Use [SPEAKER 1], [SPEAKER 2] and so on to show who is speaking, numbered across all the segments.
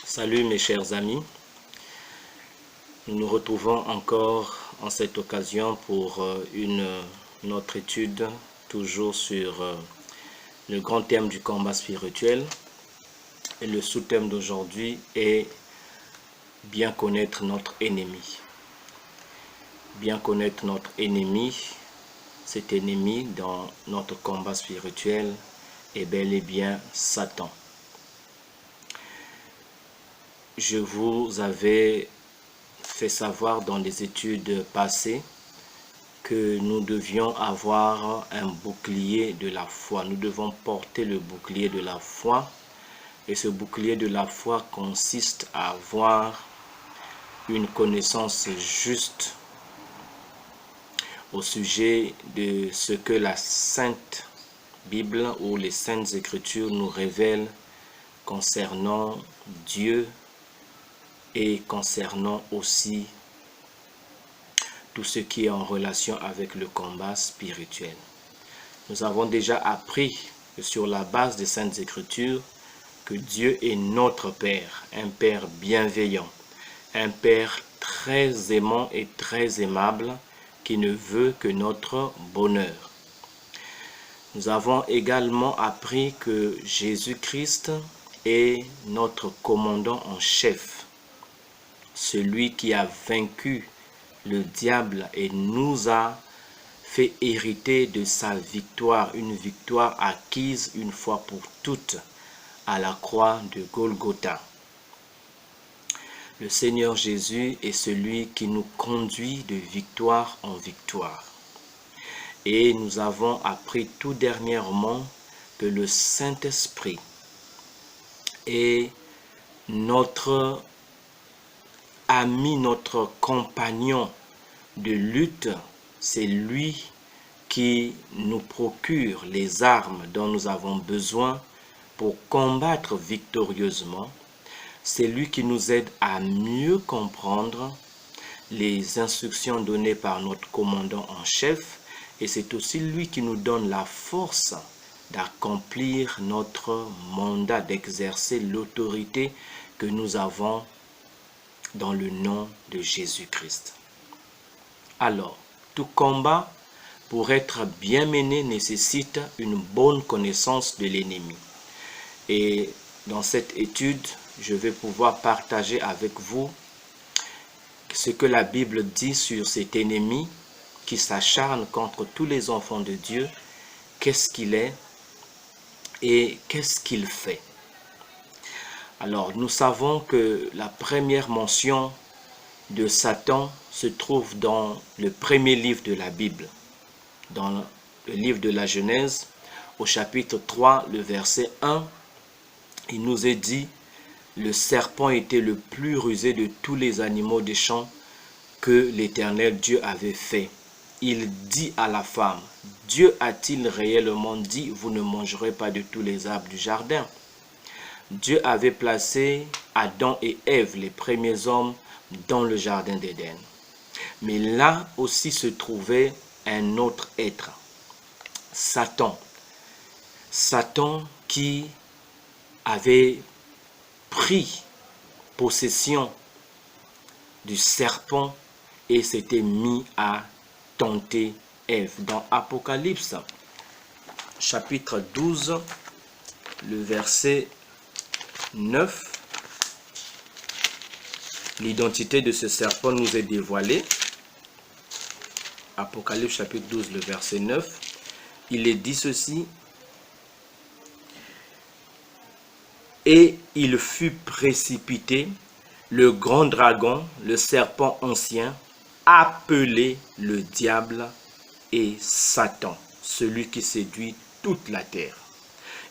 [SPEAKER 1] Salut mes chers amis, nous nous retrouvons encore en cette occasion pour notre étude, toujours sur le grand thème du combat spirituel. Et le sous-thème d'aujourd'hui est bien connaître notre ennemi. Bien connaître notre ennemi, cet ennemi dans notre combat spirituel est bel et bien Satan. Je vous avais fait savoir dans les études passées que nous devions avoir un bouclier de la foi. Nous devons porter le bouclier de la foi. Et ce bouclier de la foi consiste à avoir une connaissance juste au sujet de ce que la Sainte Bible ou les Saintes Écritures nous révèlent concernant Dieu et concernant aussi tout ce qui est en relation avec le combat spirituel. Nous avons déjà appris sur la base des Saintes Écritures que Dieu est notre Père, un Père bienveillant, un Père très aimant et très aimable qui ne veut que notre bonheur. Nous avons également appris que Jésus-Christ est notre commandant en chef, celui qui a vaincu le diable et nous a fait hériter de sa victoire, une victoire acquise une fois pour toutes à la croix de Golgotha. Le Seigneur Jésus est celui qui nous conduit de victoire en victoire. Et nous avons appris tout dernièrement que le Saint-Esprit est notre ami, notre compagnon de lutte. C'est lui qui nous procure les armes dont nous avons besoin pour combattre victorieusement. C'est lui qui nous aide à mieux comprendre les instructions données par notre commandant en chef. Et c'est aussi lui qui nous donne la force d'accomplir notre mandat, d'exercer l'autorité que nous avons dans le nom de Jésus-Christ. Alors, tout combat pour être bien mené nécessite une bonne connaissance de l'ennemi. Et dans cette étude, je vais pouvoir partager avec vous ce que la Bible dit sur cet ennemi qui s'acharne contre tous les enfants de Dieu, qu'est-ce qu'il est et qu'est-ce qu'il fait. Alors, nous savons que la première mention de Satan se trouve dans le premier livre de la Bible, dans le livre de la Genèse, au chapitre 3, le verset 1, il nous est dit « Le serpent était le plus rusé de tous les animaux des champs que l'Éternel Dieu avait fait. Il dit à la femme, Dieu a-t-il réellement dit, vous ne mangerez pas de tous les arbres du jardin ?» Dieu avait placé Adam et Ève, les premiers hommes, dans le jardin d'Éden. Mais là aussi se trouvait un autre être, Satan. Satan qui avait pris possession du serpent et s'était mis à tenter Ève. Dans Apocalypse, chapitre 12, le verset 9, l'identité de ce serpent nous est dévoilée. Apocalypse chapitre 12, le verset 9, il est dit ceci. Et il fut précipité, le grand dragon, le serpent ancien, appelé le diable et Satan, celui qui séduit toute la terre.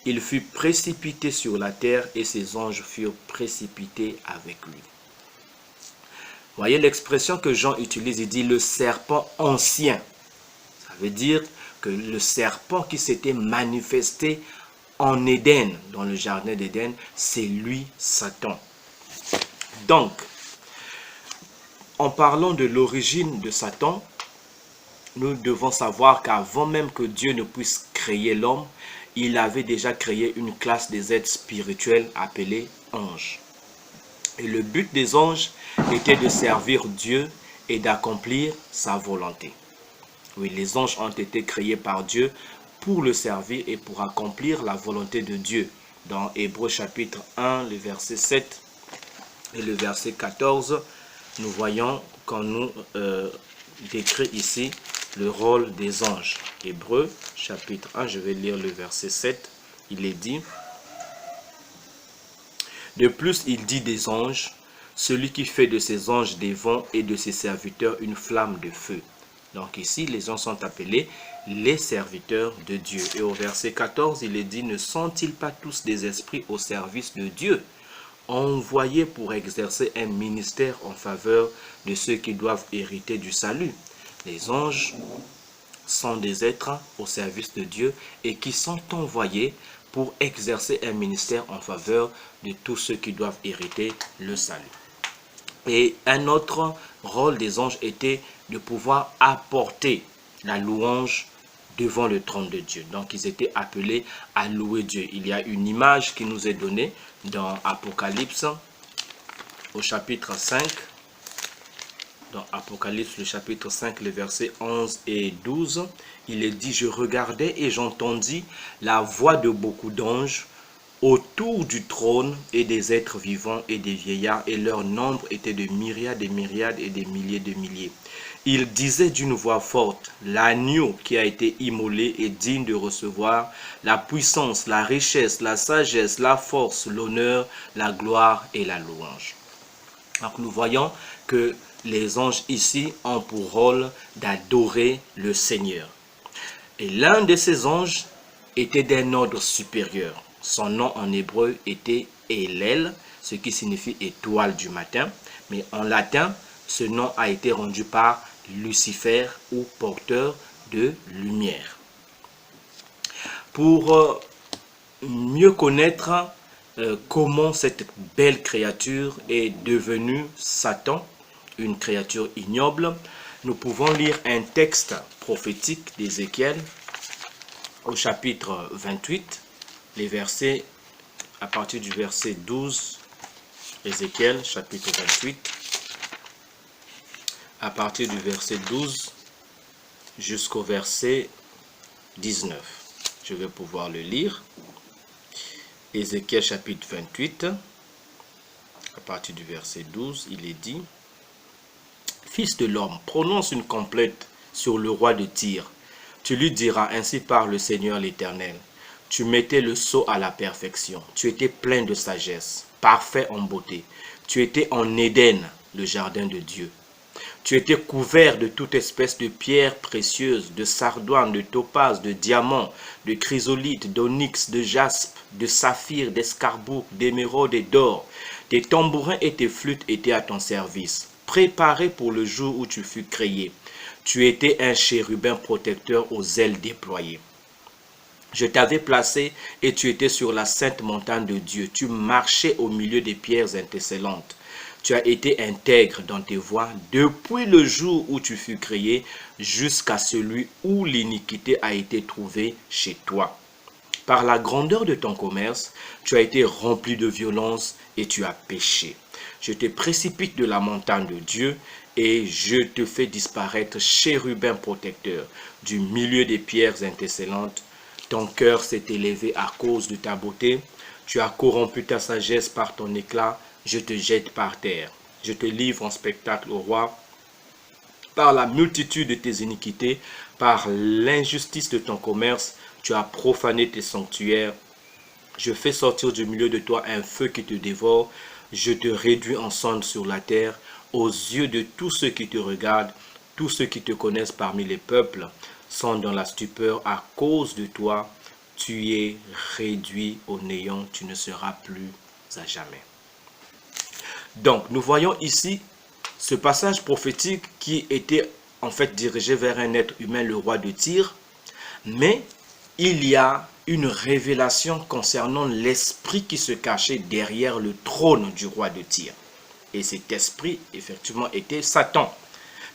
[SPEAKER 1] Il fut précipité sur la terre et ses anges furent précipités avec lui. Voyez l'expression que Jean utilise, il dit le serpent ancien. Ça veut dire que le serpent qui s'était manifesté en Éden, dans le jardin d'Éden, c'est lui, Satan. Donc, en parlant de l'origine de Satan, nous devons savoir qu'avant même que Dieu ne puisse créer l'homme, il avait déjà créé une classe des êtres spirituels appelés anges. Et le but des anges était de servir Dieu et d'accomplir sa volonté. Oui, les anges ont été créés par Dieu pour le servir et pour accomplir la volonté de Dieu. Dans Hébreux chapitre 1, le verset 7 et le verset 14, nous voyons qu'on nous décrit ici le rôle des anges. Hébreux chapitre 1, je vais lire le verset 7, il est dit: de plus, il dit des anges, celui qui fait de ses anges des vents et de ses serviteurs une flamme de feu. Donc ici, les anges sont appelés les serviteurs de Dieu. Et au verset 14, il est dit: ne sont-ils pas tous des esprits au service de Dieu, envoyés pour exercer un ministère en faveur de ceux qui doivent hériter du salut? Les anges sont des êtres au service de Dieu et qui sont envoyés pour exercer un ministère en faveur de tous ceux qui doivent hériter le salut. Et un autre rôle des anges était de pouvoir apporter la louange devant le trône de Dieu. Donc ils étaient appelés à louer Dieu. Il y a une image qui nous est donnée dans Apocalypse au chapitre 5. Dans Apocalypse, le chapitre 5, les versets 11 et 12, il est dit: je regardais et j'entendis la voix de beaucoup d'anges autour du trône et des êtres vivants et des vieillards, et leur nombre était de myriades et myriades et des milliers de milliers. Ils disaient d'une voix forte: l'agneau qui a été immolé est digne de recevoir la puissance, la richesse, la sagesse, la force, l'honneur, la gloire et la louange. Donc nous voyons que les anges ici ont pour rôle d'adorer le Seigneur. Et l'un de ces anges était d'un ordre supérieur. Son nom en hébreu était Hélel, ce qui signifie étoile du matin. Mais en latin, ce nom a été rendu par Lucifer ou porteur de lumière. Pour mieux connaître comment cette belle créature est devenue Satan, une créature ignoble, nous pouvons lire un texte prophétique d'Ézéchiel au chapitre 28, les versets, à partir du verset 12, Ézéchiel chapitre 28, à partir du verset 12 jusqu'au verset 19. Je vais pouvoir le lire. Ézéchiel chapitre 28, à partir du verset 12, il est dit: Fils de l'homme, prononce une complainte sur le roi de Tyr. Tu lui diras: ainsi parle le Seigneur l'Éternel. Tu mettais le sceau à la perfection. Tu étais plein de sagesse, parfait en beauté. Tu étais en Éden, le jardin de Dieu. Tu étais couvert de toute espèce de pierres précieuses, de sardoine, de topaz, de diamants, de chrysolite, d'onyx, de jaspe, de saphir, d'escarboucle, d'émeraude et d'or. Tes tambourins et tes flûtes étaient à ton service, préparés pour le jour où tu fus créé. Tu étais un chérubin protecteur aux ailes déployées. Je t'avais placé et tu étais sur la sainte montagne de Dieu. Tu marchais au milieu des pierres étincelantes. Tu as été intègre dans tes voies depuis le jour où tu fus créé jusqu'à celui où l'iniquité a été trouvée chez toi. Par la grandeur de ton commerce, tu as été rempli de violence et tu as péché. Je te précipite de la montagne de Dieu et je te fais disparaître, chérubin protecteur, du milieu des pierres étincelantes. Ton cœur s'est élevé à cause de ta beauté. Tu as corrompu ta sagesse par ton éclat. Je te jette par terre. Je te livre en spectacle au roi. Par la multitude de tes iniquités, par l'injustice de ton commerce, tu as profané tes sanctuaires. Je fais sortir du milieu de toi un feu qui te dévore. Je te réduis en cendres sur la terre. Aux yeux de tous ceux qui te regardent, tous ceux qui te connaissent parmi les peuples, sont dans la stupeur à cause de toi. Tu es réduit au néant, tu ne seras plus à jamais. Donc, nous voyons ici ce passage prophétique qui était en fait dirigé vers un être humain, le roi de Tyr, mais il y a une révélation concernant l'esprit qui se cachait derrière le trône du roi de Tyr. Et cet esprit, effectivement, était Satan.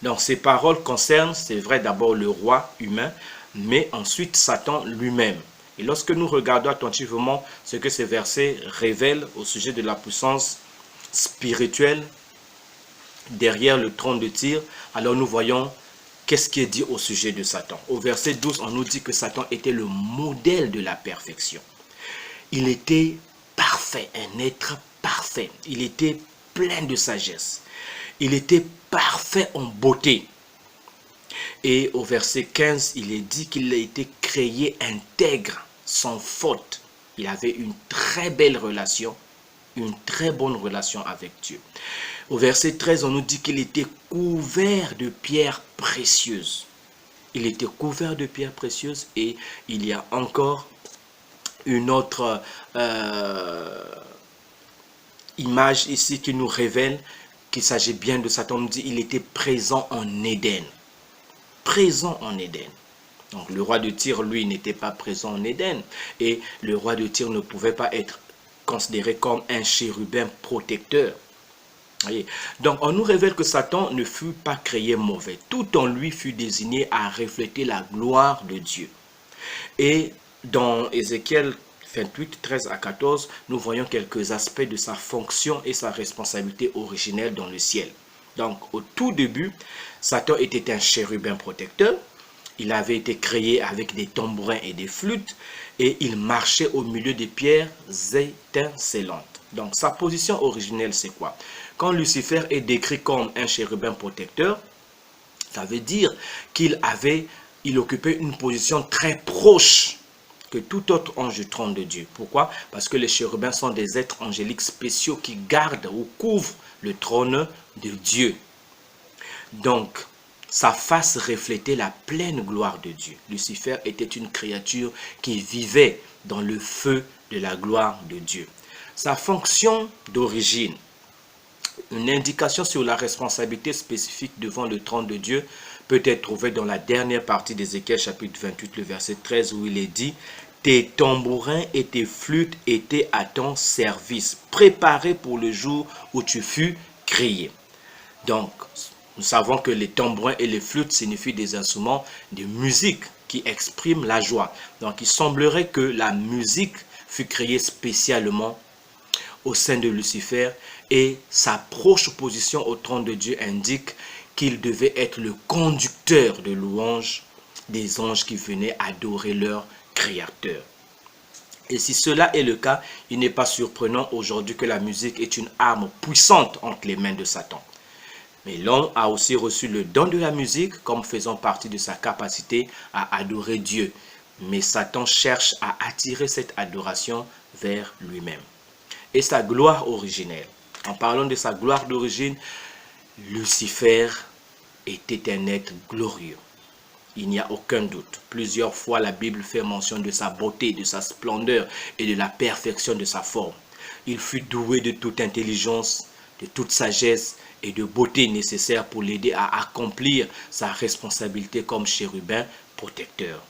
[SPEAKER 1] Donc, ces paroles concernent, c'est vrai, d'abord le roi humain, mais ensuite Satan lui-même. Et lorsque nous regardons attentivement ce que ces versets révèlent au sujet de la puissance spirituel derrière le trône de Tyr, alors nous voyons qu'est-ce qui est dit au sujet de Satan. Au verset 12, on nous dit que Satan était le modèle de la perfection. Il était parfait, un être parfait. Il était plein de sagesse. Il était parfait en beauté. Et au verset 15, il est dit qu'il a été créé intègre, sans faute. Il avait une très belle relation, une très bonne relation avec Dieu. Au verset 13, on nous dit qu'il était couvert de pierres précieuses. Il était couvert de pierres précieuses et il y a encore une autre image ici qui nous révèle qu'il s'agit bien de Satan. On nous dit qu'il était présent en Éden. Présent en Éden. Donc le roi de Tyr, lui, n'était pas présent en Éden. Et le roi de Tyr ne pouvait pas être considéré comme un chérubin protecteur. Voyez. Donc on nous révèle que Satan ne fut pas créé mauvais. Tout en lui fut désigné à refléter la gloire de Dieu. Et dans Ézéchiel 28, 13 à 14, nous voyons quelques aspects de sa fonction et sa responsabilité originelle dans le ciel. Donc au tout début, Satan était un chérubin protecteur. Il avait été créé avec des tambourins et des flûtes et il marchait au milieu des pierres étincelantes. Donc sa position originelle, c'est quoi? Quand Lucifer est décrit comme un chérubin protecteur, ça veut dire qu'il occupait une position très proche que tout autre ange du trône de Dieu. Pourquoi? Parce que les chérubins sont des êtres angéliques spéciaux qui gardent ou couvrent le trône de Dieu. Donc, sa face reflétait la pleine gloire de Dieu. Lucifer était une créature qui vivait dans le feu de la gloire de Dieu. Sa fonction d'origine, une indication sur la responsabilité spécifique devant le trône de Dieu peut être trouvée dans la dernière partie d'Ézéchiel chapitre 28, le verset 13, où il est dit « Tes tambourins et tes flûtes étaient à ton service, préparés pour le jour où tu fus créé. » Donc, nous savons que les tambourins et les flûtes signifient des instruments de musique qui expriment la joie. Donc, il semblerait que la musique fut créée spécialement au sein de Lucifer et sa proche position au trône de Dieu indique qu'il devait être le conducteur de louanges des anges qui venaient adorer leur Créateur. Et si cela est le cas, il n'est pas surprenant aujourd'hui que la musique est une arme puissante entre les mains de Satan. Mais l'homme a aussi reçu le don de la musique comme faisant partie de sa capacité à adorer Dieu. Mais Satan cherche à attirer cette adoration vers lui-même. Et sa gloire originelle. En parlant de sa gloire d'origine, Lucifer était un être glorieux. Il n'y a aucun doute. Plusieurs fois, la Bible fait mention de sa beauté, de sa splendeur et de la perfection de sa forme. Il fut doué de toute intelligence, de toute sagesse et de beauté nécessaires pour l'aider à accomplir sa responsabilité comme chérubin protecteur.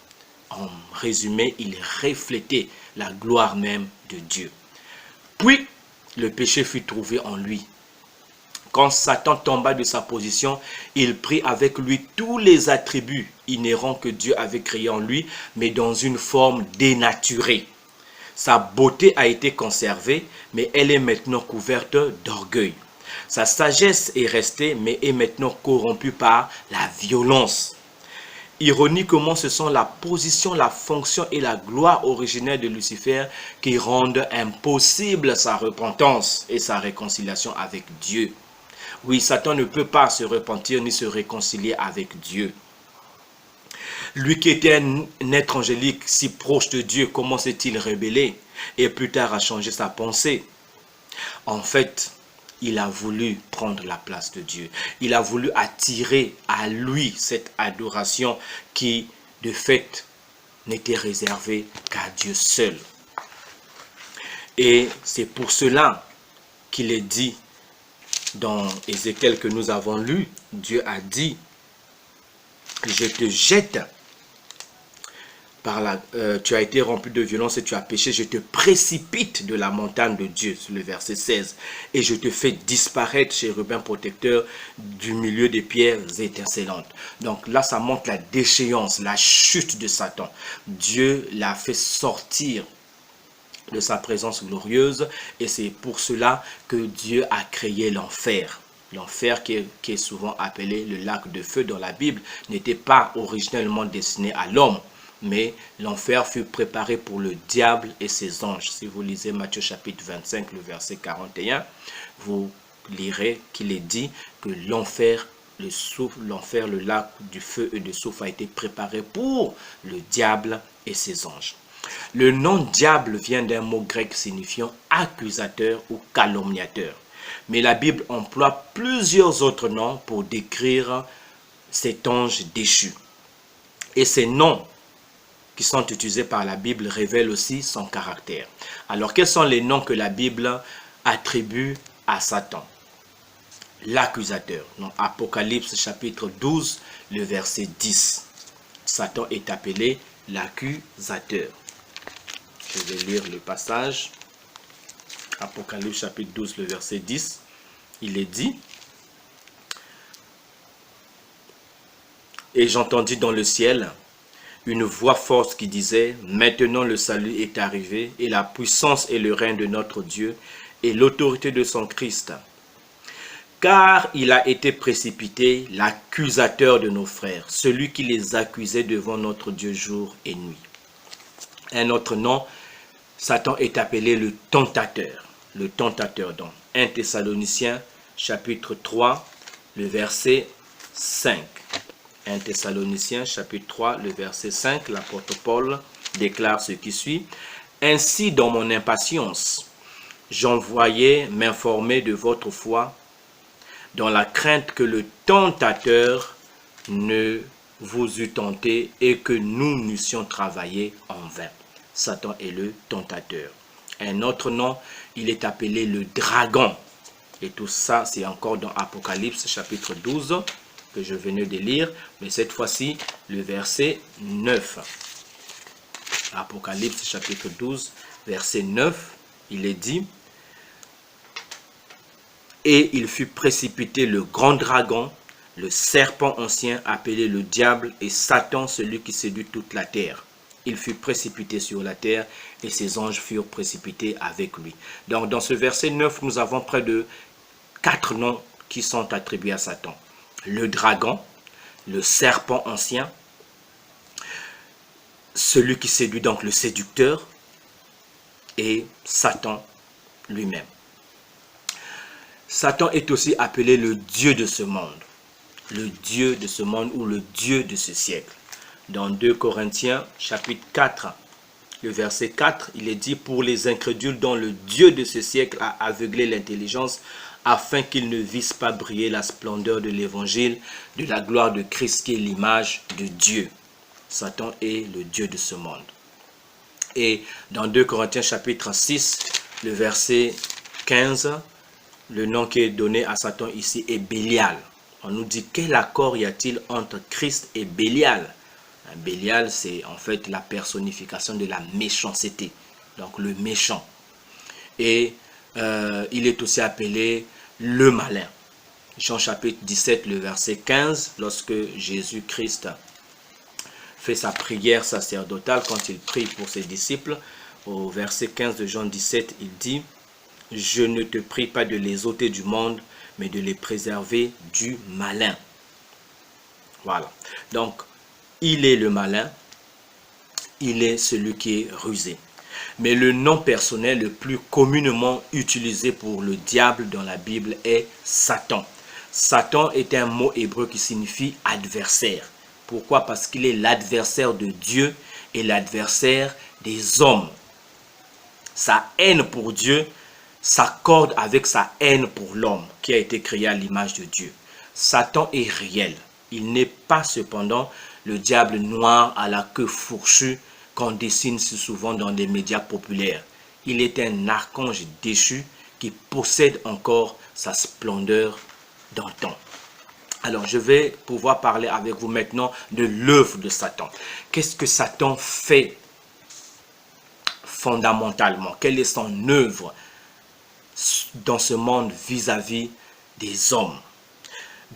[SPEAKER 1] En résumé, il reflétait la gloire même de Dieu. Puis, le péché fut trouvé en lui. Quand Satan tomba de sa position, il prit avec lui tous les attributs inhérents que Dieu avait créés en lui, mais dans une forme dénaturée. Sa beauté a été conservée, mais elle est maintenant couverte d'orgueil. Sa sagesse est restée, mais est maintenant corrompue par la violence. Ironiquement, ce sont la position, la fonction et la gloire originelle de Lucifer qui rendent impossible sa repentance et sa réconciliation avec Dieu. Oui, Satan ne peut pas se repentir ni se réconcilier avec Dieu. Lui qui était un être angélique si proche de Dieu, comment s'est-il rebellé et plus tard a changé sa pensée? En fait, il a voulu prendre la place de Dieu. Il a voulu attirer à lui cette adoration qui, de fait, n'était réservée qu'à Dieu seul. Et c'est pour cela qu'il est dit dans Ézéchiel que nous avons lu, Dieu a dit, je te jette tu as été rempli de violence et tu as péché, je te précipite de la montagne de Dieu, sur le verset 16, et je te fais disparaître, chérubin protecteur, du milieu des pierres étincelantes. Donc là, ça montre la déchéance, la chute de Satan. Dieu l'a fait sortir de sa présence glorieuse, et c'est pour cela que Dieu a créé l'enfer. L'enfer qui est souvent appelé le lac de feu dans la Bible n'était pas originellement destiné à l'homme, mais l'enfer fut préparé pour le diable et ses anges. Si vous lisez Matthieu chapitre 25, le verset 41, vous lirez qu'il est dit que l'enfer, le lac du feu et du soufre a été préparé pour le diable et ses anges. Le nom diable vient d'un mot grec signifiant accusateur ou calomniateur. Mais la Bible emploie plusieurs autres noms pour décrire cet ange déchu. Et ces noms qui sont utilisés par la Bible révèlent aussi son caractère. Alors, quels sont les noms que la Bible attribue à Satan? L'accusateur. Dans Apocalypse chapitre 12, le verset 10. Satan est appelé l'accusateur. Je vais lire le passage. Apocalypse chapitre 12, le verset 10. Il est dit: Et j'entendis dans le ciel une voix forte qui disait: Maintenant le salut est arrivé, et la puissance et le règne de notre Dieu, et l'autorité de son Christ. Car il a été précipité l'accusateur de nos frères, celui qui les accusait devant notre Dieu jour et nuit. Un autre nom, Satan est appelé le tentateur. Le tentateur dans 1 Thessaloniciens chapitre 3, le verset 5. 1 Thessaloniciens chapitre 3, le verset 5, l'apôtre Paul déclare ce qui suit: Ainsi, dans mon impatience, j'envoyais m'informer de votre foi, dans la crainte que le tentateur ne vous eût tenté et que nous n'eussions travaillé en vain. Satan est le tentateur. Un autre nom, il est appelé le dragon. Et tout ça, c'est encore dans Apocalypse chapitre 12 que je venais de lire, mais cette fois-ci, le verset 9. Apocalypse chapitre 12, verset 9, il est dit: Et il fut précipité le grand dragon, le serpent ancien appelé le diable et Satan, celui qui séduit toute la terre. Il fut précipité sur la terre et ses anges furent précipités avec lui. Donc dans ce verset 9, nous avons près de 4 noms qui sont attribués à Satan. Le dragon, le serpent ancien, celui qui séduit, donc le séducteur, et Satan lui-même. Satan est aussi appelé le Dieu de ce monde. Le Dieu de ce monde ou le Dieu de ce siècle. Dans 2 Corinthiens chapitre 4, le verset 4, il est dit: Pour les incrédules dont le Dieu de ce siècle a aveuglé l'intelligence, afin qu'ils ne vissent pas briller la splendeur de l'évangile, de la gloire de Christ qui est l'image de Dieu. Satan est le Dieu de ce monde. Et dans 2 Corinthiens chapitre 6, le verset 15, le nom qui est donné à Satan ici est Bélial. On nous dit: quel accord y a-t-il entre Christ et Bélial? Bélial, c'est en fait la personnification de la méchanceté, donc le méchant. Et il est aussi appelé le malin. Jean chapitre 17, le verset 15, lorsque Jésus-Christ fait sa prière sacerdotale, quand il prie pour ses disciples, au verset 15 de Jean 17, il dit: Je ne te prie pas de les ôter du monde, mais de les préserver du malin. Voilà. Donc, il est le malin, il est celui qui est rusé. Mais le nom personnel le plus communément utilisé pour le diable dans la Bible est Satan. Satan est un mot hébreu qui signifie adversaire. Pourquoi? Parce qu'il est l'adversaire de Dieu et l'adversaire des hommes. Sa haine pour Dieu s'accorde avec sa haine pour l'homme qui a été créé à l'image de Dieu. Satan est réel. Il n'est pas cependant le diable noir à la queue fourchue qu'on dessine si souvent dans les médias populaires. Il est un archange déchu qui possède encore sa splendeur d'antan. Alors, je vais pouvoir parler avec vous maintenant de l'œuvre de Satan. Qu'est-ce que Satan fait fondamentalement? Quelle est son œuvre dans ce monde vis-à-vis des hommes?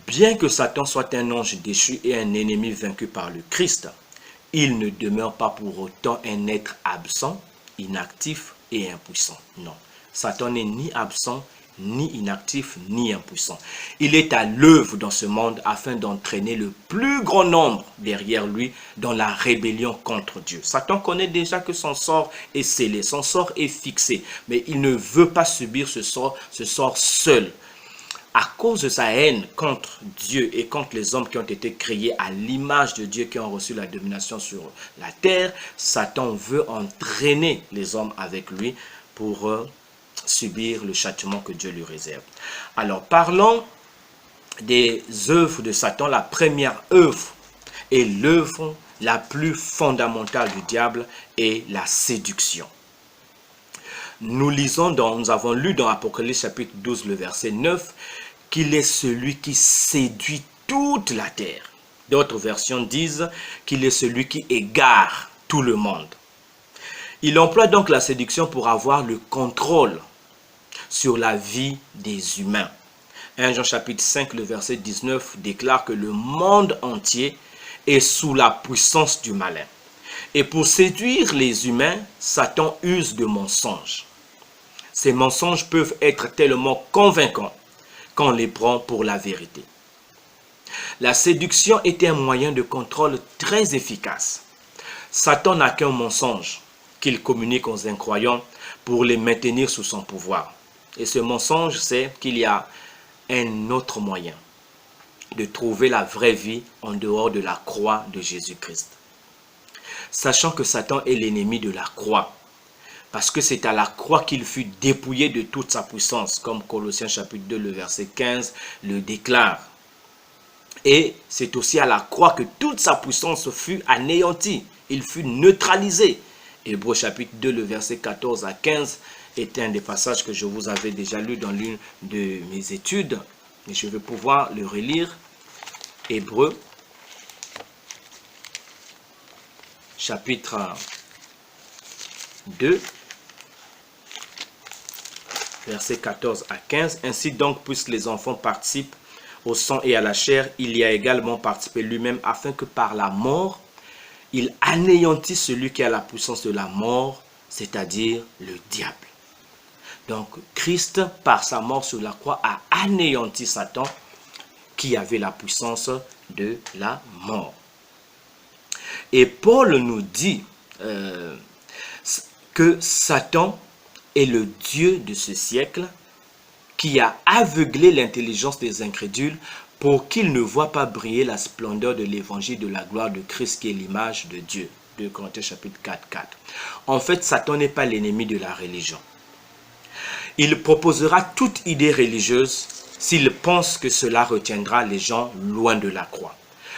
[SPEAKER 1] Bien que Satan soit un ange déchu et un ennemi vaincu par le Christ, il ne demeure pas pour autant un être absent, inactif et impuissant. Non, Satan n'est ni absent, ni inactif, ni impuissant. Il est à l'œuvre dans ce monde afin d'entraîner le plus grand nombre derrière lui dans la rébellion contre Dieu. Satan connaît déjà que son sort est scellé, son sort est fixé, mais il ne veut pas subir ce sort seul. À cause de sa haine contre Dieu et contre les hommes qui ont été créés à l'image de Dieu, qui ont reçu la domination sur la terre, Satan veut entraîner les hommes avec lui pour subir le châtiment que Dieu lui réserve. Alors, parlons des œuvres de Satan. La première œuvre et l'œuvre la plus fondamentale du diable est la séduction. Nous avons lu dans Apocalypse chapitre 12, le verset 9, qu'il est celui qui séduit toute la terre. D'autres versions disent qu'il est celui qui égare tout le monde. Il emploie donc la séduction pour avoir le contrôle sur la vie des humains. 1 Jean chapitre 5, le verset 19 déclare que le monde entier est sous la puissance du malin. Et pour séduire les humains, Satan use de mensonges. Ces mensonges peuvent être tellement convaincants qu'on les prend pour la vérité. La séduction est un moyen de contrôle très efficace. Satan n'a qu'un mensonge qu'il communique aux incroyants pour les maintenir sous son pouvoir. Et ce mensonge, c'est qu'il y a un autre moyen de trouver la vraie vie en dehors de la croix de Jésus-Christ. Sachant que Satan est l'ennemi de la croix, parce que c'est à la croix qu'il fut dépouillé de toute sa puissance, comme Colossiens chapitre 2, le verset 15 le déclare. Et c'est aussi à la croix que toute sa puissance fut anéantie, il fut neutralisé. Hébreux chapitre 2, le verset 14 à 15 est un des passages que je vous avais déjà lu dans l'une de mes études. Et je vais pouvoir le relire. Hébreux chapitre 2, versets 14 à 15. Ainsi donc, puisque les enfants participent au sang et à la chair, il y a également participé lui-même, afin que par la mort, il anéantisse celui qui a la puissance de la mort, c'est-à-dire le diable. Donc, Christ, par sa mort sur la croix, a anéanti Satan, qui avait la puissance de la mort. Et Paul nous dit que Satan est le Dieu de ce siècle qui a aveuglé l'intelligence des incrédules pour qu'ils ne voient pas briller la splendeur de l'évangile de la gloire de Christ qui est l'image de Dieu. 2 Corinthiens chapitre 4, 4. En fait, Satan n'est pas l'ennemi de la religion. Il proposera toute idée religieuse s'il pense que cela retiendra les gens loin de la croix.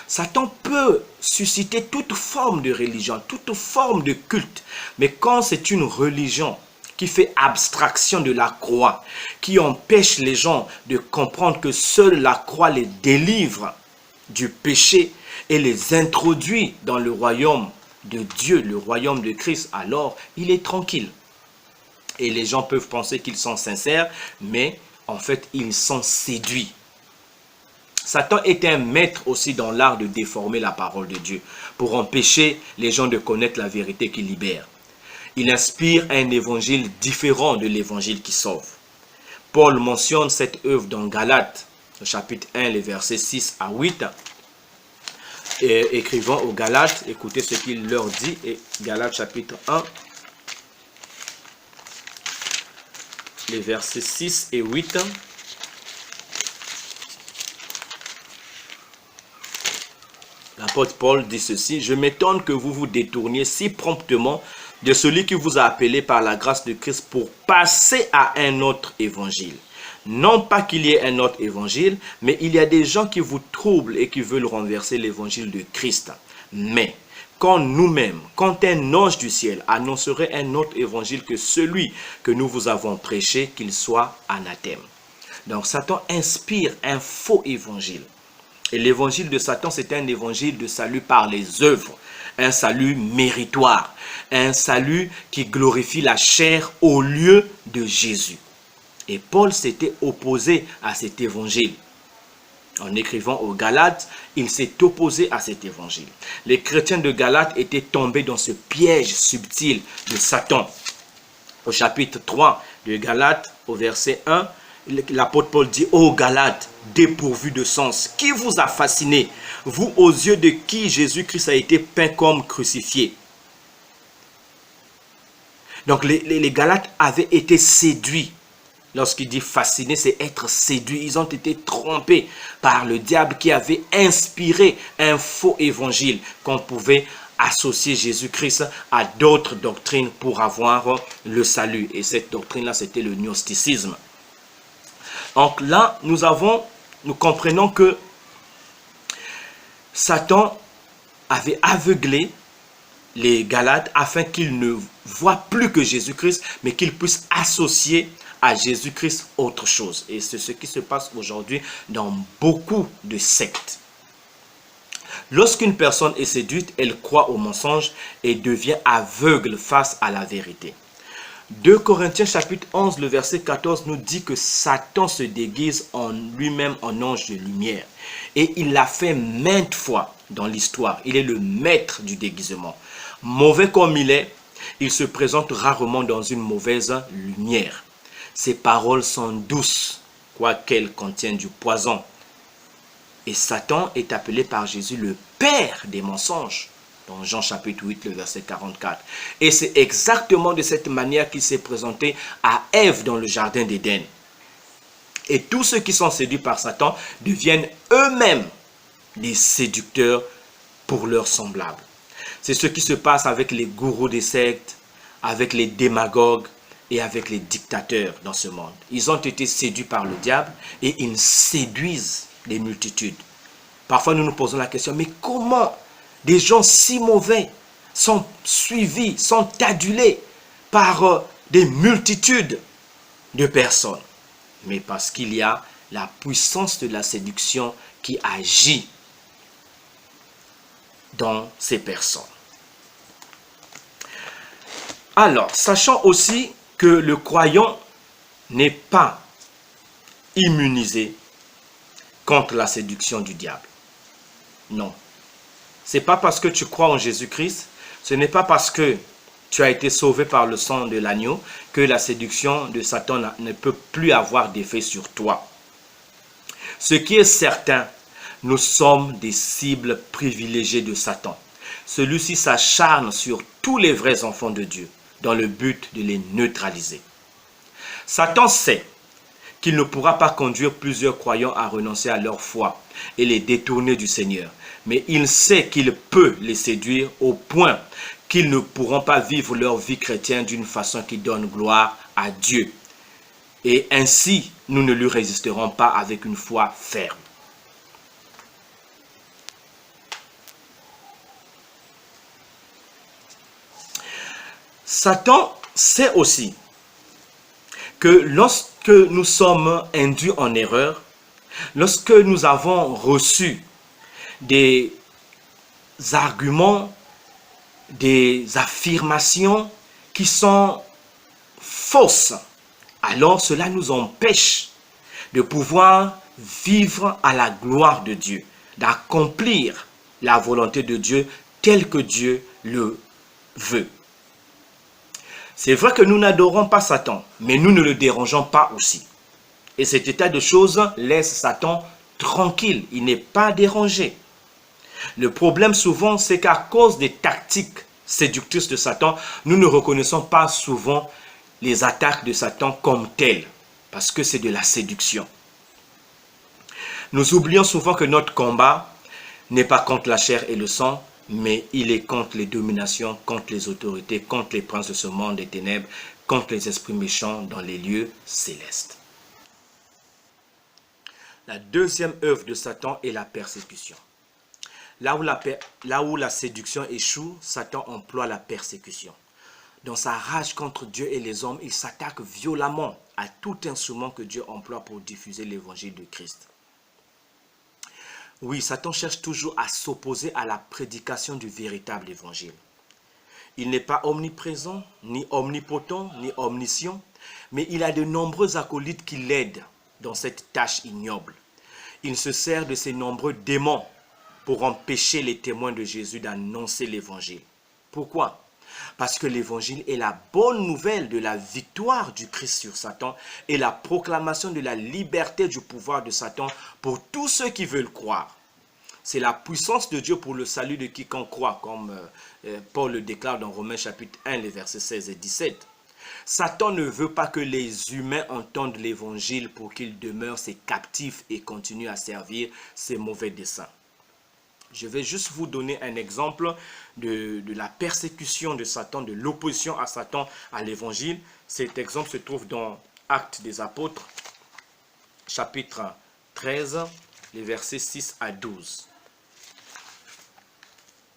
[SPEAKER 1] Satan peut susciter toute forme de religion, toute forme de culte, mais quand c'est une religion qui fait abstraction de la croix, qui empêche les gens de comprendre que seule la croix les délivre du péché et les introduit dans le royaume de Dieu, le royaume de Christ, alors il est tranquille. Et les gens peuvent penser qu'ils sont sincères, mais en fait, ils sont séduits. Satan est un maître aussi dans l'art de déformer la parole de Dieu pour empêcher les gens de connaître la vérité qui libère. Il inspire un évangile différent de l'évangile qui sauve. Paul mentionne cette œuvre dans Galates, chapitre 1, les versets 6 à 8. Et écrivant aux Galates, écoutez ce qu'il leur dit, et Galates chapitre 1, les versets 6 et 8. L'apôtre Paul dit ceci: « Je m'étonne que vous vous détourniez si promptement de celui qui vous a appelé par la grâce de Christ pour passer à un autre évangile. Non pas qu'il y ait un autre évangile, mais il y a des gens qui vous troublent et qui veulent renverser l'évangile de Christ. Mais quand nous-mêmes, quand un ange du ciel annoncerait un autre évangile que celui que nous vous avons prêché, qu'il soit anathème. » Donc Satan inspire un faux évangile. Et l'évangile de Satan, c'est un évangile de salut par les œuvres, un salut méritoire, un salut qui glorifie la chair au lieu de Jésus. Et Paul s'était opposé à cet évangile. En écrivant aux Galates, il s'est opposé à cet évangile. Les chrétiens de Galates étaient tombés dans ce piège subtil de Satan. Au chapitre 3 de Galates, au verset 1, l'apôtre Paul dit: ô Galates, dépourvus de sens, qui vous a fasciné, vous aux yeux de qui Jésus-Christ a été peint comme crucifié? Donc les Galates avaient été séduits. Lorsqu'il dit fasciné, c'est être séduit. Ils ont été trompés par le diable qui avait inspiré un faux évangile qu'on pouvait associer Jésus-Christ à d'autres doctrines pour avoir le salut. Et cette doctrine-là, c'était le gnosticisme. Donc là, nous comprenons que Satan avait aveuglé les Galates afin qu'ils ne voient plus que Jésus-Christ, mais qu'ils puissent associer à Jésus-Christ autre chose. Et c'est ce qui se passe aujourd'hui dans beaucoup de sectes. Lorsqu'une personne est séduite, elle croit au mensonge et devient aveugle face à la vérité. 2 Corinthiens chapitre 11, le verset 14 nous dit que Satan se déguise en lui-même en ange de lumière. Et il l'a fait maintes fois dans l'histoire. Il est le maître du déguisement. Mauvais comme il se présente rarement dans une mauvaise lumière. Ses paroles sont douces, quoiqu'elles contiennent du poison. Et Satan est appelé par Jésus le père des mensonges, dans Jean chapitre 8, le verset 44. Et c'est exactement de cette manière qu'il s'est présenté à Ève dans le jardin d'Éden. Et tous ceux qui sont séduits par Satan deviennent eux-mêmes des séducteurs pour leurs semblables. C'est ce qui se passe avec les gourous des sectes, avec les démagogues, et avec les dictateurs dans ce monde. Ils ont été séduits par le diable et ils séduisent les multitudes. Parfois nous nous posons la question, mais comment des gens si mauvais sont suivis, sont adulés par des multitudes de personnes? Mais parce qu'il y a la puissance de la séduction qui agit dans ces personnes. Alors, sachant aussi que le croyant n'est pas immunisé contre la séduction du diable. Non. Ce n'est pas parce que tu crois en Jésus-Christ, ce n'est pas parce que tu as été sauvé par le sang de l'agneau que la séduction de Satan ne peut plus avoir d'effet sur toi. Ce qui est certain, nous sommes des cibles privilégiées de Satan. Celui-ci s'acharne sur tous les vrais enfants de Dieu, dans le but de les neutraliser. Satan sait qu'il ne pourra pas conduire plusieurs croyants à renoncer à leur foi et les détourner du Seigneur. Mais il sait qu'il peut les séduire au point qu'ils ne pourront pas vivre leur vie chrétienne d'une façon qui donne gloire à Dieu. Et ainsi, nous ne lui résisterons pas avec une foi ferme. Satan sait aussi que lorsque nous sommes induits en erreur, lorsque nous avons reçu des arguments, des affirmations qui sont fausses, alors cela nous empêche de pouvoir vivre à la gloire de Dieu, d'accomplir la volonté de Dieu telle que Dieu le veut. C'est vrai que nous n'adorons pas Satan, mais nous ne le dérangeons pas aussi. Et cet état de choses laisse Satan tranquille, il n'est pas dérangé. Le problème souvent, c'est qu'à cause des tactiques séductrices de Satan, nous ne reconnaissons pas souvent les attaques de Satan comme telles, parce que c'est de la séduction. Nous oublions souvent que notre combat n'est pas contre la chair et le sang, mais il est contre les dominations, contre les autorités, contre les princes de ce monde des ténèbres, contre les esprits méchants dans les lieux célestes. La deuxième œuvre de Satan est la persécution. Là où la séduction échoue, Satan emploie la persécution. Dans sa rage contre Dieu et les hommes, il s'attaque violemment à tout instrument que Dieu emploie pour diffuser l'évangile de Christ. Oui, Satan cherche toujours à s'opposer à la prédication du véritable évangile. Il n'est pas omniprésent, ni omnipotent, ni omniscient, mais il a de nombreux acolytes qui l'aident dans cette tâche ignoble. Il se sert de ses nombreux démons pour empêcher les témoins de Jésus d'annoncer l'évangile. Pourquoi? Parce que l'évangile est la bonne nouvelle de la victoire du Christ sur Satan et la proclamation de la liberté du pouvoir de Satan pour tous ceux qui veulent croire. C'est la puissance de Dieu pour le salut de quiconque croit, comme Paul le déclare dans Romains chapitre 1, les versets 16 et 17. Satan ne veut pas que les humains entendent l'évangile pour qu'ils demeurent ses captifs et continuent à servir ses mauvais desseins. Je vais juste vous donner un exemple de la persécution de Satan, de l'opposition à Satan à l'évangile. Cet exemple se trouve dans Actes des Apôtres, chapitre 13, les versets 6 à 12.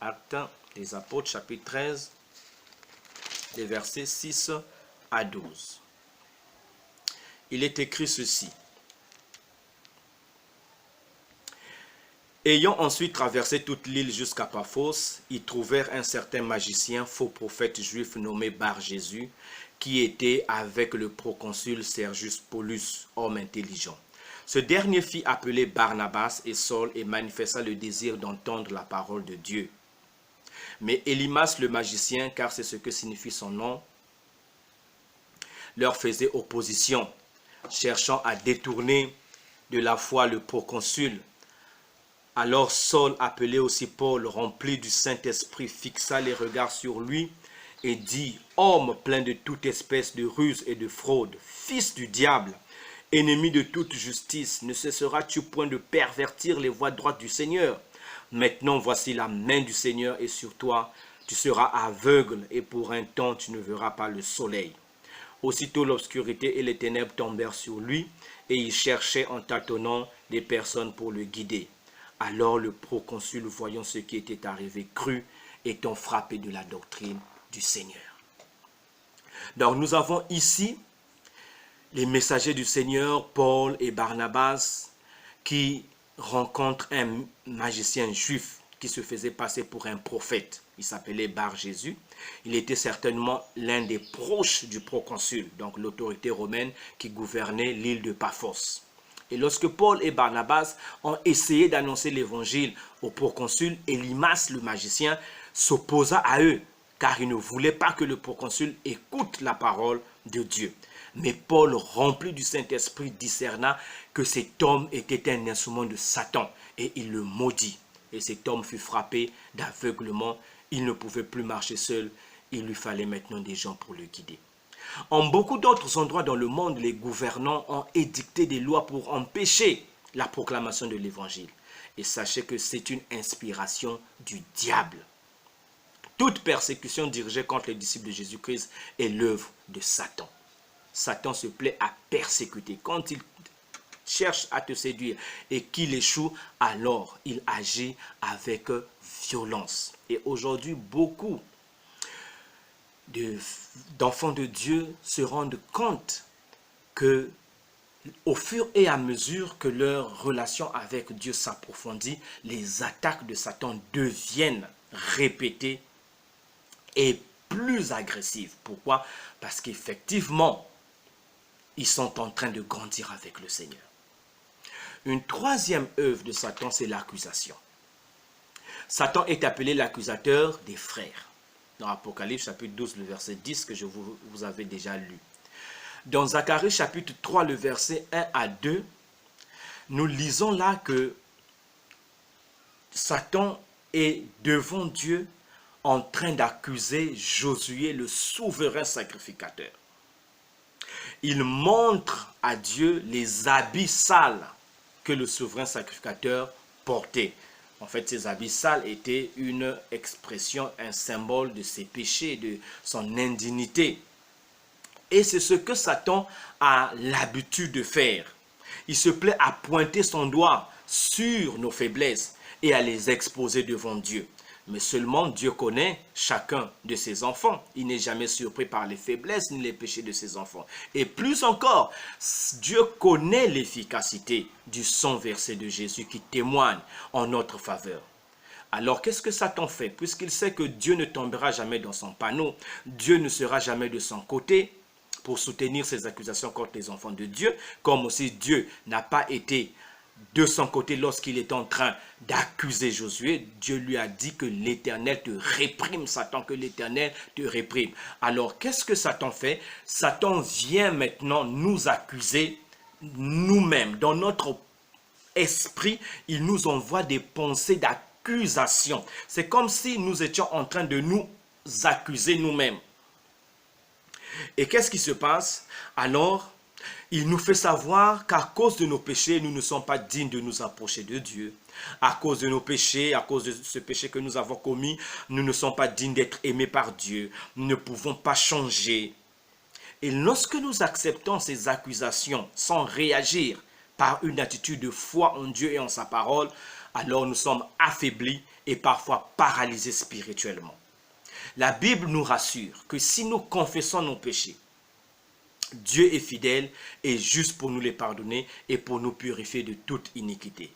[SPEAKER 1] Actes des Apôtres, chapitre 13, les versets 6 à 12. Il est écrit ceci. Ayant ensuite traversé toute l'île jusqu'à Paphos, ils trouvèrent un certain magicien, faux prophète juif nommé Bar-Jésus, qui était avec le proconsul Sergius Paulus, homme intelligent. Ce dernier fit appeler Barnabas et Saul et manifesta le désir d'entendre la parole de Dieu. Mais Élymas le magicien, car c'est ce que signifie son nom, leur faisait opposition, cherchant à détourner de la foi le proconsul. Alors Saul, appelé aussi Paul, rempli du Saint-Esprit, fixa les regards sur lui et dit, « Homme plein de toute espèce de ruse et de fraude, fils du diable, ennemi de toute justice, ne cesseras-tu point de pervertir les voies droites du Seigneur? Maintenant voici la main du Seigneur est sur toi, tu seras aveugle et pour un temps tu ne verras pas le soleil. » Aussitôt l'obscurité et les ténèbres tombèrent sur lui et il cherchait en tâtonnant des personnes pour le guider. Alors le proconsul, voyant ce qui était arrivé, crut, étant frappé de la doctrine du Seigneur. Donc nous avons ici les messagers du Seigneur, Paul et Barnabas, qui rencontrent un magicien juif qui se faisait passer pour un prophète. Il s'appelait Bar-Jésus. Il était certainement l'un des proches du proconsul, donc l'autorité romaine qui gouvernait l'île de Paphos. Et lorsque Paul et Barnabas ont essayé d'annoncer l'évangile au proconsul, Élymas, le magicien, s'opposa à eux, car il ne voulait pas que le proconsul écoute la parole de Dieu. Mais Paul, rempli du Saint-Esprit, discerna que cet homme était un instrument de Satan, et il le maudit. Et cet homme fut frappé d'aveuglement, il ne pouvait plus marcher seul, il lui fallait maintenant des gens pour le guider. En beaucoup d'autres endroits dans le monde, les gouvernants ont édicté des lois pour empêcher la proclamation de l'évangile. Et sachez que c'est une inspiration du diable. Toute persécution dirigée contre les disciples de Jésus-Christ est l'œuvre de Satan. Satan se plaît à persécuter. Quand il cherche à te séduire et qu'il échoue, alors il agit avec violence. Et aujourd'hui, beaucoup d'enfants de Dieu se rendent compte que au fur et à mesure que leur relation avec Dieu s'approfondit, les attaques de Satan deviennent répétées et plus agressives. Pourquoi? Parce qu'effectivement, ils sont en train de grandir avec le Seigneur. Une troisième œuvre de Satan, c'est l'accusation. Satan est appelé l'accusateur des frères. Dans Apocalypse chapitre 12, le verset 10 que je vous avais déjà lu. Dans Zacharie chapitre 3, le verset 1 à 2, nous lisons là que Satan est devant Dieu en train d'accuser Josué, le souverain sacrificateur. Il montre à Dieu les habits sales que le souverain sacrificateur portait. En fait, ces habits sales étaient une expression, un symbole de ses péchés, de son indignité. Et c'est ce que Satan a l'habitude de faire. Il se plaît à pointer son doigt sur nos faiblesses et à les exposer devant Dieu. Mais seulement Dieu connaît chacun de ses enfants. Il n'est jamais surpris par les faiblesses ni les péchés de ses enfants. Et plus encore, Dieu connaît l'efficacité du sang versé de Jésus qui témoigne en notre faveur. Alors qu'est-ce que Satan fait? Puisqu'il sait que Dieu ne tombera jamais dans son panneau, Dieu ne sera jamais de son côté pour soutenir ses accusations contre les enfants de Dieu, comme aussi Dieu n'a pas été De son côté, lorsqu'il est en train d'accuser Josué, Dieu lui a dit que l'Éternel te réprime, Satan, que l'Éternel te réprime. Alors, qu'est-ce que Satan fait? Satan vient maintenant nous accuser nous-mêmes. Dans notre esprit, il nous envoie des pensées d'accusation. C'est comme si nous étions en train de nous accuser nous-mêmes. Et qu'est-ce qui se passe? Alors, il nous fait savoir qu'à cause de nos péchés, nous ne sommes pas dignes de nous approcher de Dieu. À cause de nos péchés, à cause de ce péché que nous avons commis, nous ne sommes pas dignes d'être aimés par Dieu. Nous ne pouvons pas changer. Et lorsque nous acceptons ces accusations sans réagir par une attitude de foi en Dieu et en sa parole, alors nous sommes affaiblis et parfois paralysés spirituellement. La Bible nous rassure que si nous confessons nos péchés, Dieu est fidèle et juste pour nous les pardonner et pour nous purifier de toute iniquité.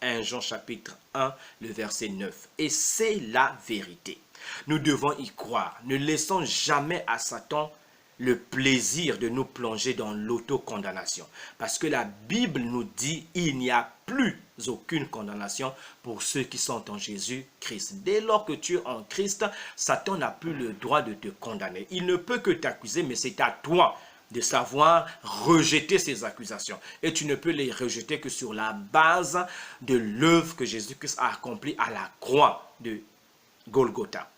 [SPEAKER 1] 1 Jean chapitre 1, le verset 9. Et c'est la vérité. Nous devons y croire. Ne laissons jamais à Satan le plaisir de nous plonger dans l'autocondamnation. Parce que la Bible nous dit il n'y a plus aucune condamnation pour ceux qui sont en Jésus-Christ. Dès lors que tu es en Christ, Satan n'a plus le droit de te condamner. Il ne peut que t'accuser, mais c'est à toi de savoir rejeter ces accusations. Et tu ne peux les rejeter que sur la base de l'œuvre que Jésus-Christ a accomplie à la croix de Golgotha.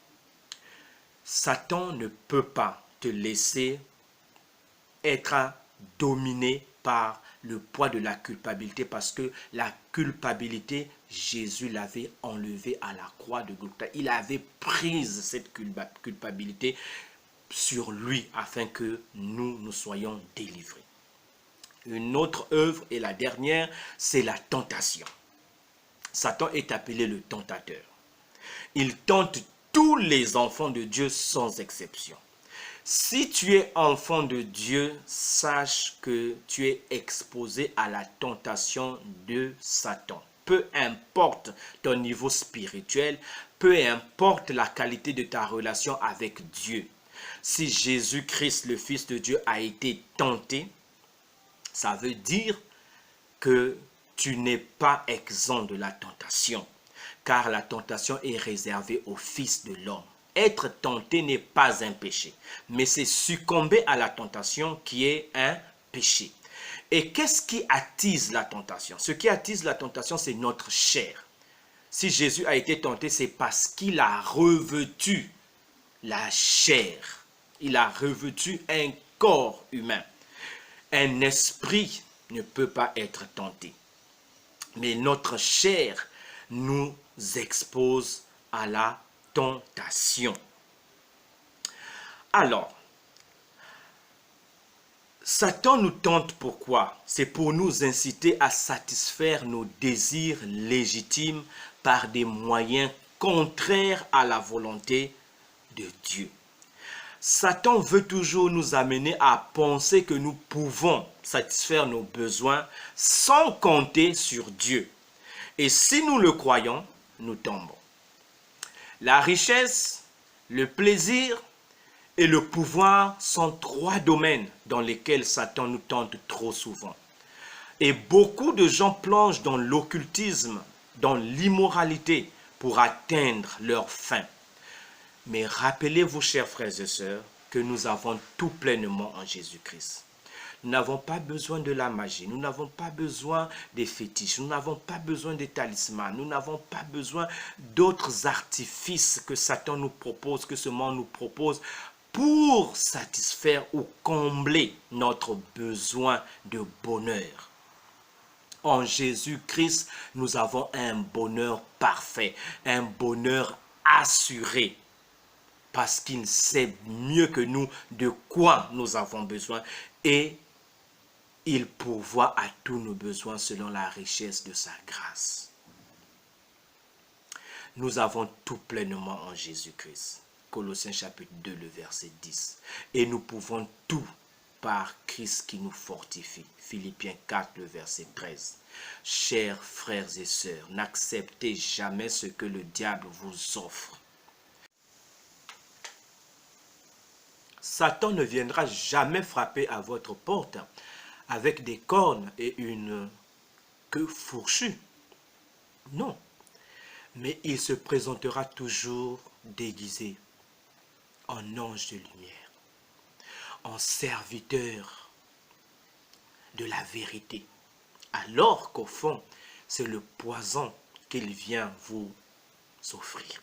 [SPEAKER 1] Satan ne peut pas te laisser être dominé par le poids de la culpabilité parce que la culpabilité, Jésus l'avait enlevée à la croix de Golgotha. Il avait prise cette culpabilité sur lui afin que nous soyons délivrés. Une autre œuvre, et la dernière, c'est la tentation. Satan est appelé le tentateur. Il tente tous les enfants de Dieu sans exception. Si tu es enfant de Dieu, sache que tu es exposé à la tentation de Satan. Peu importe ton niveau spirituel, peu importe la qualité de ta relation avec Dieu. Si Jésus-Christ, le Fils de Dieu, a été tenté, ça veut dire que tu n'es pas exempt de la tentation, car la tentation est réservée au Fils de l'homme. Être tenté n'est pas un péché, mais c'est succomber à la tentation qui est un péché. Et qu'est-ce qui attise la tentation? Ce qui attise la tentation, c'est notre chair. Si Jésus a été tenté, c'est parce qu'il a revêtu la chair. Il a revêtu un corps humain. Un esprit ne peut pas être tenté. Mais notre chair nous expose à la tentation. Alors, Satan nous tente pourquoi? C'est pour nous inciter à satisfaire nos désirs légitimes par des moyens contraires à la volonté de Dieu. Satan veut toujours nous amener à penser que nous pouvons satisfaire nos besoins sans compter sur Dieu. Et si nous le croyons, nous tombons. La richesse, le plaisir et le pouvoir sont trois domaines dans lesquels Satan nous tente trop souvent. Et beaucoup de gens plongent dans l'occultisme, dans l'immoralité pour atteindre leur fin. Mais rappelez-vous, chers frères et sœurs, que nous avons tout pleinement en Jésus-Christ. Nous n'avons pas besoin de la magie, nous n'avons pas besoin des fétiches, nous n'avons pas besoin des talismans, nous n'avons pas besoin d'autres artifices que Satan nous propose, que ce monde nous propose pour satisfaire ou combler notre besoin de bonheur. En Jésus-Christ, nous avons un bonheur parfait, un bonheur assuré. Parce qu'il sait mieux que nous de quoi nous avons besoin et il pourvoit à tous nos besoins selon la richesse de sa grâce. Nous avons tout pleinement en Jésus-Christ. Colossiens chapitre 2, le verset 10. Et nous pouvons tout par Christ qui nous fortifie. Philippiens 4, le verset 13. Chers frères et sœurs, n'acceptez jamais ce que le diable vous offre. Satan ne viendra jamais frapper à votre porte avec des cornes et une que fourchu. Non. Mais il se présentera toujours déguisé en ange de lumière, en serviteur de la vérité. Alors qu'au fond, c'est le poison qu'il vient vous offrir.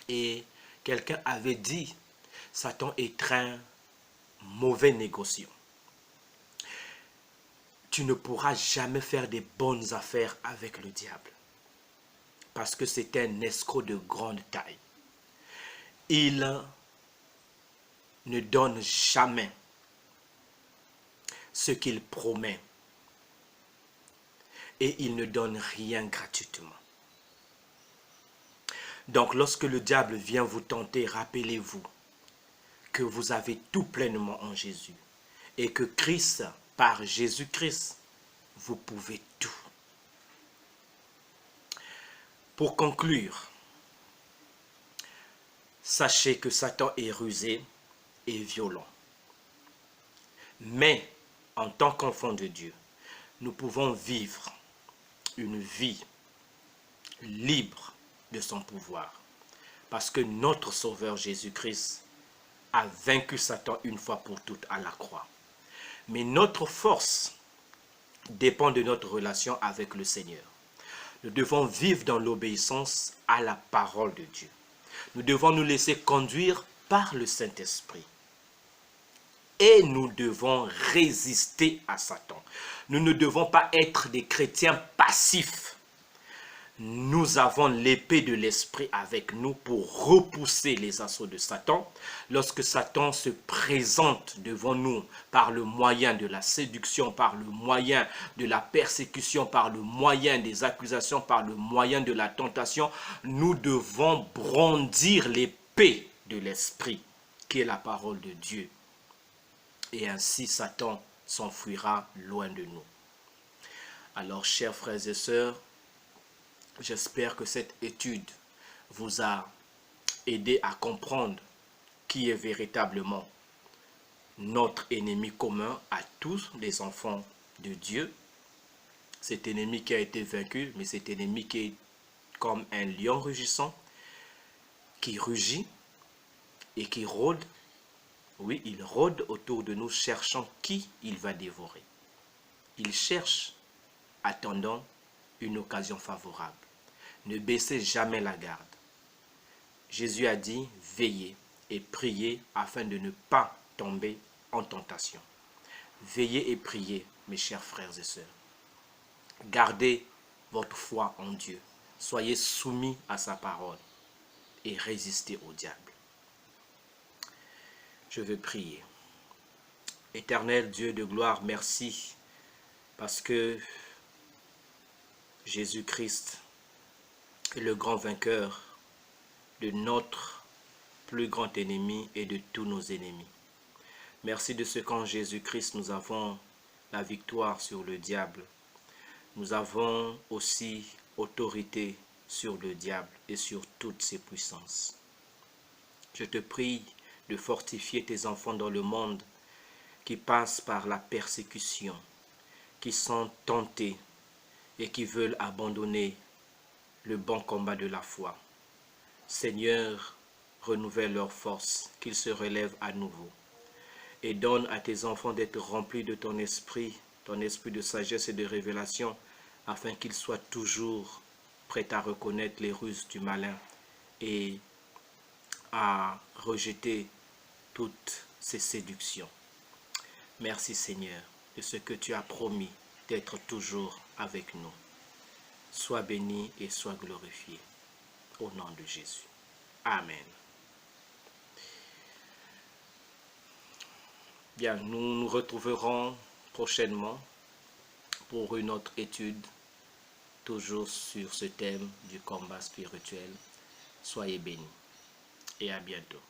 [SPEAKER 1] Et quelqu'un avait dit, Satan est un mauvais négociant. Tu ne pourras jamais faire des bonnes affaires avec le diable. Parce que c'est un escroc de grande taille. Il ne donne jamais ce qu'il promet. Et il ne donne rien gratuitement. Donc lorsque le diable vient vous tenter, rappelez-vous que vous avez tout pleinement en Jésus. Et que Christ, par Jésus-Christ, vous pouvez tout. Pour conclure, sachez que Satan est rusé et violent. Mais, en tant qu'enfants de Dieu, nous pouvons vivre une vie libre de son pouvoir. Parce que notre Sauveur Jésus-Christ a vaincu Satan une fois pour toutes à la croix. Mais notre force dépend de notre relation avec le Seigneur. Nous devons vivre dans l'obéissance à la parole de Dieu. Nous devons nous laisser conduire par le Saint-Esprit. Et nous devons résister à Satan. Nous ne devons pas être des chrétiens passifs. Nous avons l'épée de l'esprit avec nous pour repousser les assauts de Satan. Lorsque Satan se présente devant nous par le moyen de la séduction, par le moyen de la persécution, par le moyen des accusations, par le moyen de la tentation, nous devons brandir l'épée de l'esprit, qui est la parole de Dieu. Et ainsi Satan s'enfuira loin de nous. Alors, chers frères et sœurs, j'espère que cette étude vous a aidé à comprendre qui est véritablement notre ennemi commun à tous les enfants de Dieu. Cet ennemi qui a été vaincu, mais cet ennemi qui est comme un lion rugissant, qui rugit et qui rôde. Oui, il rôde autour de nous cherchant qui il va dévorer. Il cherche, attendant une occasion favorable. Ne baissez jamais la garde. Jésus a dit, veillez et priez afin de ne pas tomber en tentation. Veillez et priez, mes chers frères et sœurs. Gardez votre foi en Dieu. Soyez soumis à sa parole et résistez au diable. Je veux prier. Éternel Dieu de gloire, merci parce que Jésus-Christ est le grand vainqueur de notre plus grand ennemi et de tous nos ennemis. Merci de ce qu'en Jésus-Christ nous avons la victoire sur le diable. Nous avons aussi autorité sur le diable et sur toutes ses puissances. Je te prie de fortifier tes enfants dans le monde qui passent par la persécution, qui sont tentés et qui veulent abandonner le bon combat de la foi. Seigneur, renouvelle leur force, qu'ils se relèvent à nouveau. Et donne à tes enfants d'être remplis de ton esprit de sagesse et de révélation, afin qu'ils soient toujours prêts à reconnaître les ruses du malin et à rejeter toutes ces séductions. Merci Seigneur de ce que tu as promis d'être toujours avec nous. Sois béni et sois glorifié. Au nom de Jésus. Amen. Bien, nous nous retrouverons prochainement pour une autre étude, toujours sur ce thème du combat spirituel. Soyez bénis et à bientôt.